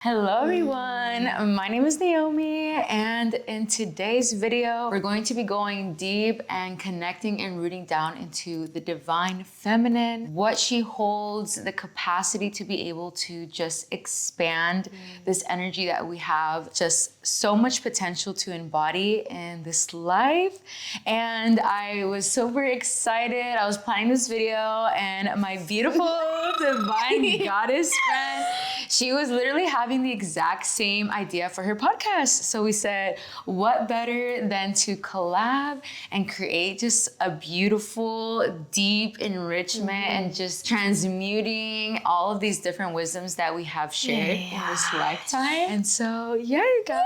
Hello everyone, my name is Naomi, and in today's video, we're going to be going deep and connecting and rooting down into the divine feminine, what she holds, the capacity to be able to just expand this energy that we have, just so much potential to embody in this life. And I was super excited. I was planning this video and my beautiful divine goddess friend, she was literally having the exact same idea for her podcast. So we said, what better than to collab and create just a beautiful, deep enrichment and just transmuting all of these different wisdoms that we have shared in this lifetime. And so, yeah, you guys,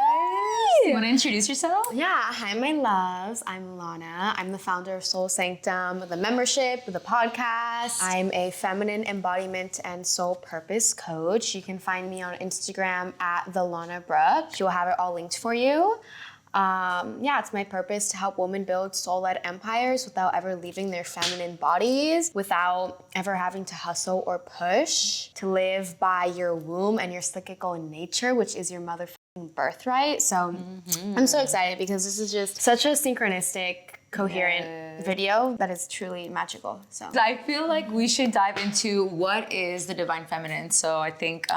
you want to introduce yourself? Yeah, hi, my loves. I'm Lana. I'm the founder of Soul Sanctum, the membership, the podcast. I'm a feminine embodiment and soul purpose coach. You can find me on Instagram at thelanabrooke. She will have it all linked for you. It's my purpose to help women build soul-led empires without ever leaving their feminine bodies, without ever having to hustle or push, to live by your womb and your cyclical nature, which is your motherfucking birthright. So I'm so excited because this is just such a synchronistic, coherent video that is truly magical. So I feel like we should dive into what is the divine feminine. So I think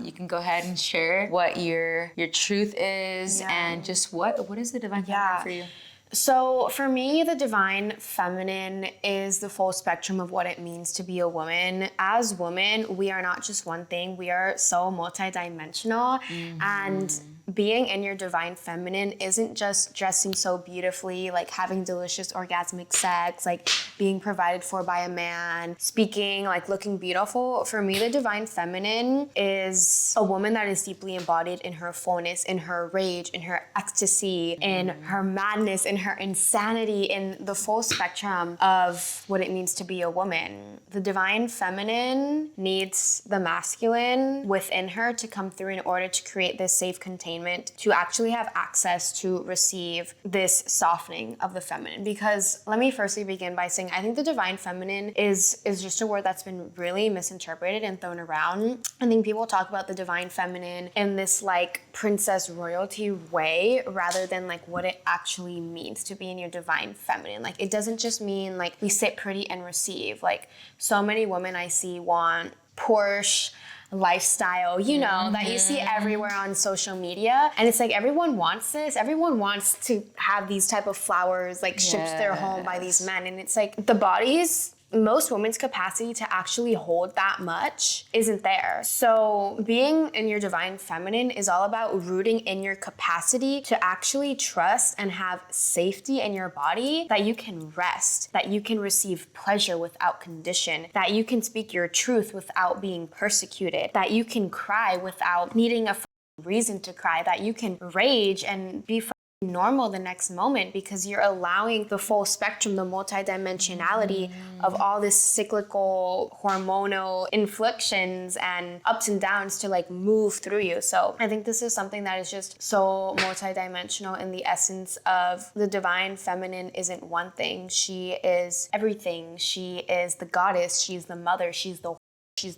you can go ahead and share what your truth is and just what is the divine feminine for you? So for me, the divine feminine is the full spectrum of what it means to be a woman. As women, we are not just one thing. We are so multidimensional. And being in your divine feminine isn't just dressing so beautifully, like having delicious orgasmic sex, like being provided for by a man, speaking, like looking beautiful. For me, the divine feminine is a woman that is deeply embodied in her fullness, in her rage, in her ecstasy, in her madness, in her insanity, in the full spectrum of what it means to be a woman. The divine feminine needs the masculine within her to come through in order to create this safe containment, to actually have access to receive this softening of the feminine. Because let me firstly begin by saying, I think the divine feminine is just a word that's been really misinterpreted and thrown around. I think people talk about the divine feminine in this like princess royalty way, rather than like what it actually means to be in your divine feminine. Like it doesn't just mean like we sit pretty and receive. Like so many women I see want Porsche lifestyle, that you see everywhere on social media. And it's like everyone wants this. Everyone wants to have these type of flowers like shipped to their home by these men. And it's like the bodies, most women's capacity to actually hold that much isn't there. So being in your divine feminine is all about rooting in your capacity to actually trust and have safety in your body, that you can rest, that you can receive pleasure without condition, that you can speak your truth without being persecuted, that you can cry without needing a reason to cry, that you can rage and be normal the next moment, because you're allowing the full spectrum, the multidimensionality of all this cyclical hormonal inflictions and ups and downs to like move through you. So I think this is something that is just so multidimensional in the essence of the divine feminine isn't one thing. She is everything. She is the goddess. She's the mother. She's the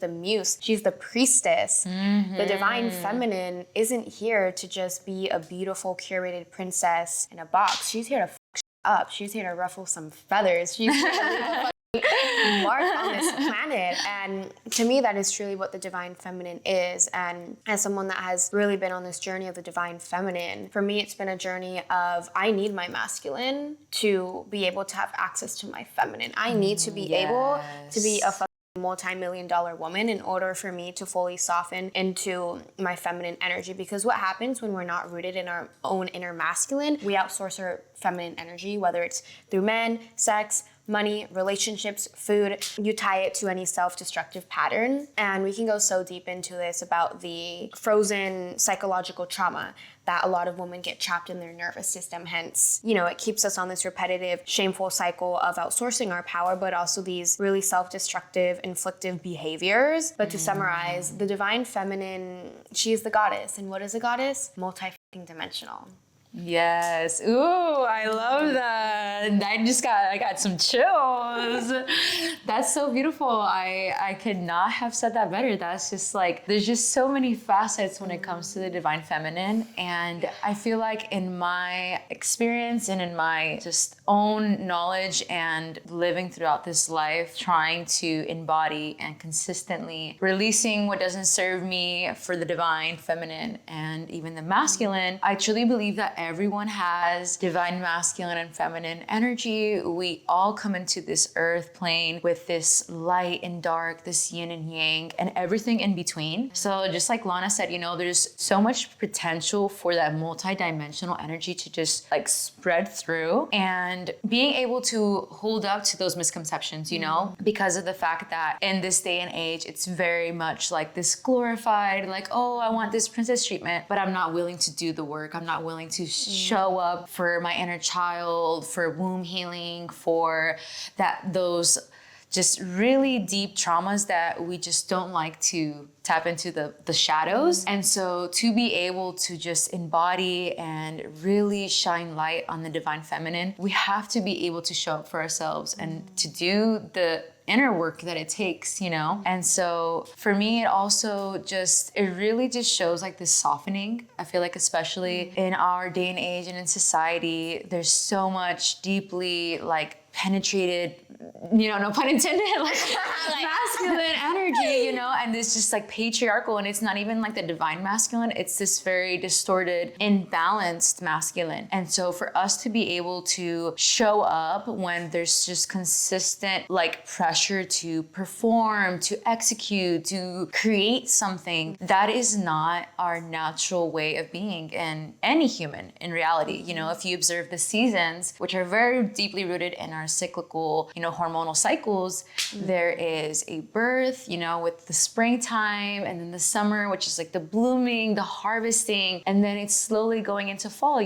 muse, she's the priestess. The divine feminine isn't here to just be a beautiful curated princess in a box. She's here to fuck up. She's here to ruffle some feathers. She's here to leave a mark on this planet. And to me, that is truly what the divine feminine is. And as someone that has really been on this journey of the divine feminine, for me, it's been a journey of I need my masculine to be able to have access to my feminine. I need to be able to be a multi-million-dollar woman in order for me to fully soften into my feminine energy. Because what happens when we're not rooted in our own inner masculine, we outsource our feminine energy, whether it's through men, sex, money, relationships, food. You tie it to any self-destructive pattern. And we can go so deep into this about the frozen psychological trauma that a lot of women get trapped in their nervous system. Hence, it keeps us on this repetitive, shameful cycle of outsourcing our power, but also these really self-destructive, inflictive behaviors. But to summarize, the divine feminine, she is the goddess. And what is a goddess? Multi-dimensional. Yes. Ooh, I love that. I got some chills. That's so beautiful. I could not have said that better. That's just like, there's just so many facets when it comes to the divine feminine. And I feel like in my experience and in my just own knowledge and living throughout this life, trying to embody and consistently releasing what doesn't serve me for the divine feminine and even the masculine, I truly believe that everyone has divine masculine and feminine energy. We all come into this earth plane with this light and dark, this yin and yang, and everything in between. So just like Lana said, there's so much potential for that multi-dimensional energy to just like spread through, and being able to hold up to those misconceptions, because of the fact that in this day and age, it's very much like this glorified, like, oh, I want this princess treatment, but I'm not willing to do the work. I'm not willing to show up for my inner child, for womb healing, for those just really deep traumas that we just don't like to tap into the shadows. And so to be able to just embody and really shine light on the divine feminine, we have to be able to show up for ourselves and to do the inner work that it takes, And so for me, it really just shows like this softening. I feel like especially in our day and age and in society, there's so much deeply like penetrated, no pun intended, like masculine energy, and this just like patriarchal, and it's not even like the divine masculine, it's this very distorted, imbalanced masculine. And so for us to be able to show up when there's just consistent like pressure to perform, to execute, to create something, that is not our natural way of being in any human in reality. If you observe the seasons, which are very deeply rooted in our cyclical, hormonal cycles, there is a birth, with the springtime, and then the summer, which is like the blooming, the harvesting, and then it's slowly going into fall,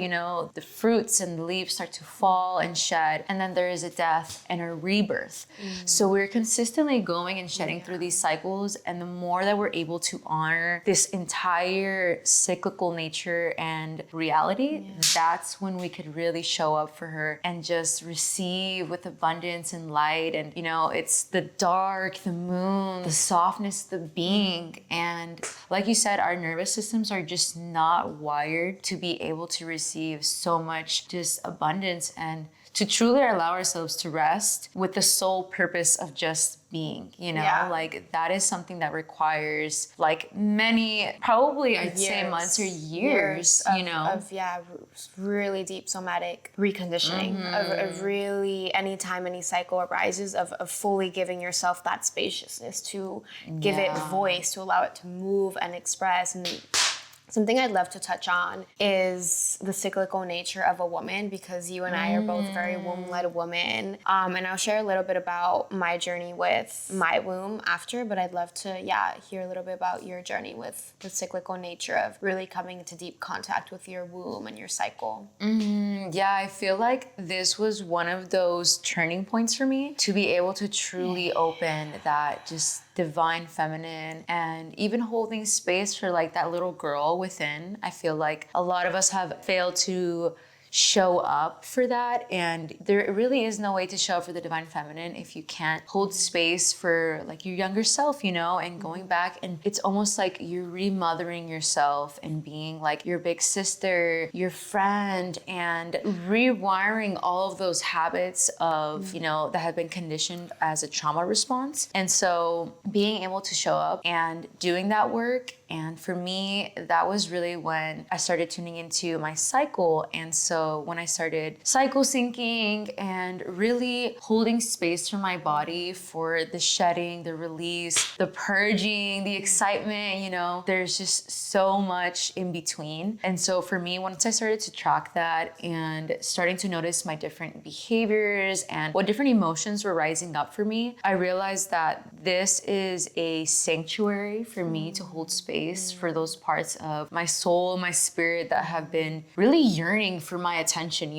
the fruits and the leaves start to fall and shed, and then there is a death and a rebirth. So we're consistently going and shedding through these cycles, and the more that we're able to honor this entire cyclical nature and reality, that's when we could really show up for her and just receive with abundance and light. And it's the dark, the moon, the softness, the being. And like you said, our nervous systems are just not wired to be able to receive so much just abundance and to truly allow ourselves to rest with the sole purpose of just being, like that is something that requires like many, probably I'd say months or years of really deep somatic reconditioning of really anytime any cycle arises of fully giving yourself that spaciousness to give it voice, to allow it to move and express. And something I'd love to touch on is the cyclical nature of a woman, because you and I are both very womb-led women. And I'll share a little bit about my journey with my womb after, but I'd love to, hear a little bit about your journey with the cyclical nature of really coming into deep contact with your womb and your cycle. Yeah, I feel like this was one of those turning points for me to be able to truly open that just divine feminine, and even holding space for like that little girl within. I feel like a lot of us have failed to show up for that, and there really is no way to show up for the divine feminine if you can't hold space for like your younger self, and going back, and it's almost like you're remothering yourself and being like your big sister, your friend, and rewiring all of those habits of that have been conditioned as a trauma response. And so being able to show up and doing that work, and for me, that was really when I started tuning into my cycle. And so when I started cycle syncing and really holding space for my body for the shedding, the release, the purging, the excitement, there's just so much in between. And so for me, once I started to track that and starting to notice my different behaviors and what different emotions were rising up for me, I realized that this is a sanctuary for me to hold space for those parts of my soul, my spirit that have been really yearning for my attention,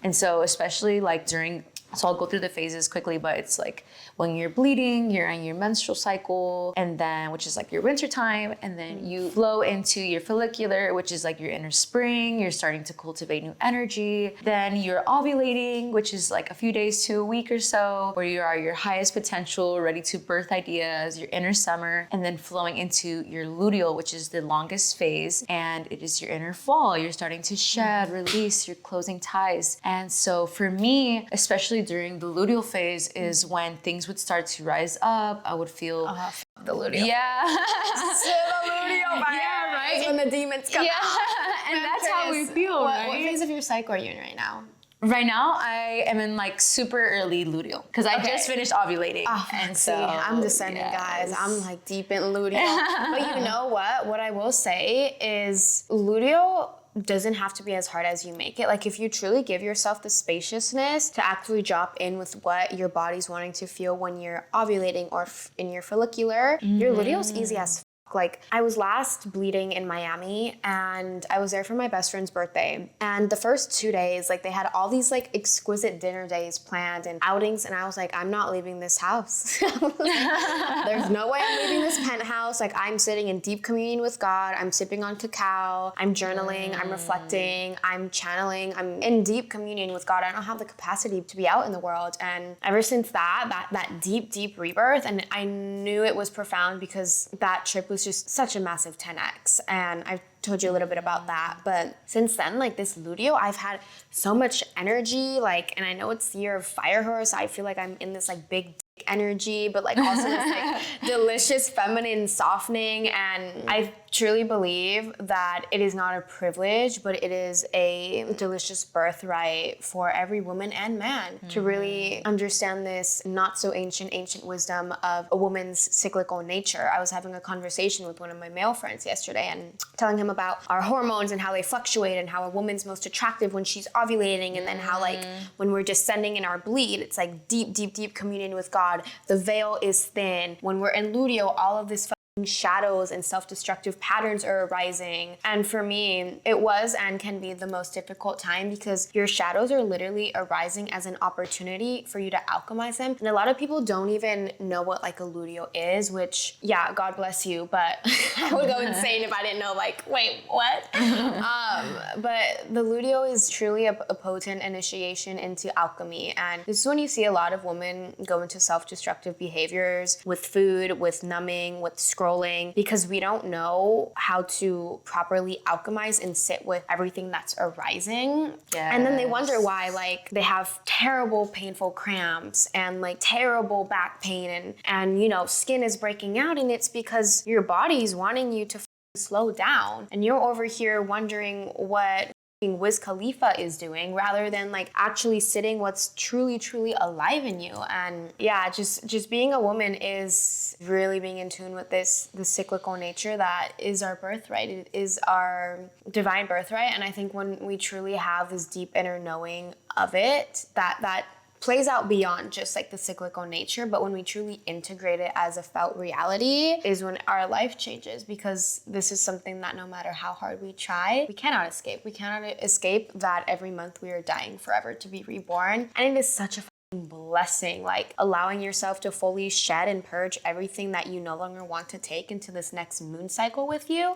And so especially like during So I'll go through the phases quickly, but it's like when you're bleeding, you're in your menstrual cycle, and then, which is like your winter time, and then you flow into your follicular, which is like your inner spring. You're starting to cultivate new energy. Then you're ovulating, which is like a few days to a week or so, where you are your highest potential, ready to birth ideas, your inner summer, and then flowing into your luteal, which is the longest phase, and it is your inner fall. You're starting to shed, release, you're closing ties. And so for me, especially during the luteal phase, is when things would start to rise up. I would feel the luteal. yeah. The luteal, Yeah, right? When the demons come out. And that's how we feel, right? What phase of your cycle are you in right now? Right now, I am in like super early luteal because I just finished ovulating. Oh, and see, I'm descending, guys. I'm like deep in luteal. But you know what? What I will say is luteal doesn't have to be as hard as you make it. Like if you truly give yourself the spaciousness to actually drop in with what your body's wanting to feel when you're ovulating or in your follicular, your luteal's easy as f. Like I was last bleeding in Miami and I was there for my best friend's birthday. And the first 2 days, like they had all these like exquisite dinner days planned and outings. And I was like, I'm not leaving this house. There's no way I'm leaving this penthouse. Like I'm sitting in deep communion with God. I'm sipping on cacao. I'm journaling. I'm reflecting. I'm channeling. I'm in deep communion with God. I don't have the capacity to be out in the world. And ever since that deep rebirth, and I knew it was profound because that trip was just such a massive 10x. And I've told you a little bit about that. But since then, like this luteal, I've had so much energy, like, and I know it's the year of fire horse. I feel like I'm in this like big energy, but like also this like delicious feminine softening. And I truly believe that it is not a privilege, but it is a delicious birthright for every woman and man to really understand this not so ancient wisdom of a woman's cyclical nature. I was having a conversation with one of my male friends yesterday and telling him about our hormones and how they fluctuate and how a woman's most attractive when she's ovulating, and then how like when we're descending in our bleed, it's like deep communion with God. The veil is thin. When we're in luteal, all of this shadows and self-destructive patterns are arising. And for me, it was and can be the most difficult time because your shadows are literally arising as an opportunity for you to alchemize them. And a lot of people don't even know what like a luteal is, which, yeah, God bless you, but I would go insane if I didn't know, like, wait, what? But the luteal is truly a potent initiation into alchemy. And this is when you see a lot of women go into self-destructive behaviors with food, with numbing, with scrolling, because we don't know how to properly alchemize and sit with everything that's arising. Yes. And then they wonder why like they have terrible painful cramps and like terrible back pain and you know, skin is breaking out, and it's because your body's wanting you to slow down and you're over here wondering what Wiz Khalifa is doing rather than like actually sitting what's truly alive in you. And yeah, just being a woman is really being in tune with the cyclical nature that is our birthright. It is our divine birthright. And I think when we truly have this deep inner knowing of it, that plays out beyond just like the cyclical nature, but when we truly integrate it as a felt reality is when our life changes, because this is something that no matter how hard we try, we cannot escape. We cannot escape that every month we are dying forever to be reborn. And it is such a blessing, like allowing yourself to fully shed and purge everything that you no longer want to take into this next moon cycle with you.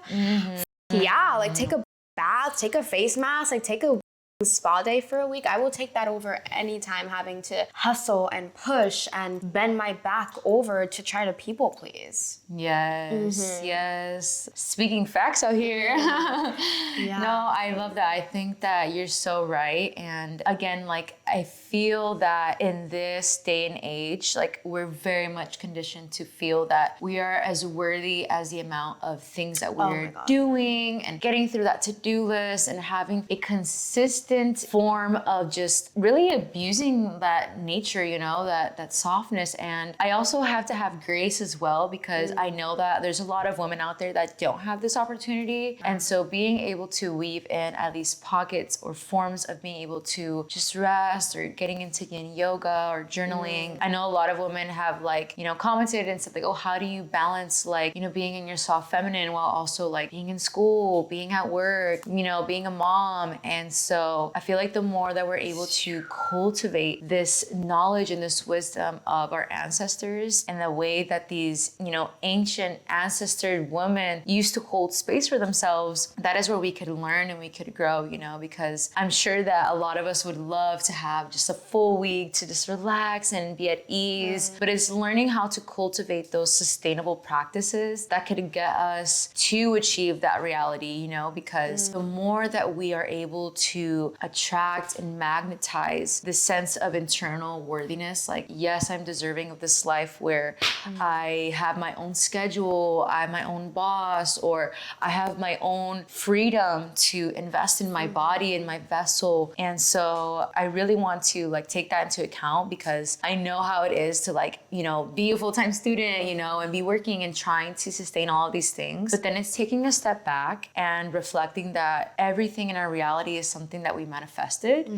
Yeah, like take a bath, take a face mask, like take a spa day for a week. I will take that over any time having to hustle and push and bend my back over to try to people please. Yes. Speaking facts out here. Yeah. No, I love that. I think that you're so right. And again, like I feel that in this day and age, like we're very much conditioned to feel that we are as worthy as the amount of things that we're doing and getting through that to-do list and having a consistent form of just really abusing that nature, you know, that softness. And I also have to have grace as well, because I know that there's a lot of women out there that don't have this opportunity. And so being able to weave in at least pockets or forms of being able to just rest or getting into yin yoga or journaling. I know a lot of women have like, you know, commented and said like, oh, how do you balance like, you know, being in your soft feminine while also like being in school, being at work, you know, being a mom. And so so I feel like the more that we're able to cultivate this knowledge and this wisdom of our ancestors and the way that these, ancient ancestor women used to hold space for themselves, that is where we could learn and we could grow, because I'm sure that a lot of us would love to have just a full week to just relax and be at ease, but it's learning how to cultivate those sustainable practices that could get us to achieve that reality, because the more that we are able to attract and magnetize this sense of internal worthiness, like, yes, I'm deserving of this life where I have my own schedule, I'm my own boss, or I have my own freedom to invest in my body and my vessel. And so I really want to take that into account, because I know how it is to be a full-time student, and be working and trying to sustain all of these things. But then it's taking a step back and reflecting that everything in our reality is something that we manifested.